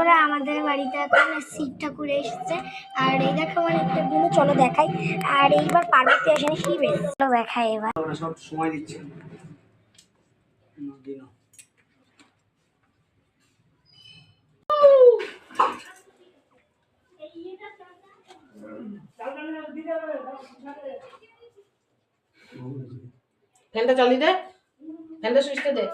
বন্ধুরা আমাদের বাড়িতে এখন শিব ঠাকুর এসেছে, আর এই দেখো অনেকটা গুলো, চলো দেখাই। আর এইবার পার্বতী আসেনি, শিব এসেছে, চলো দেখাই। এবার সব সময় দিচ্ছে ফ্যানটা চালিয়ে দে, ফ্যানটা সুইচটা দে।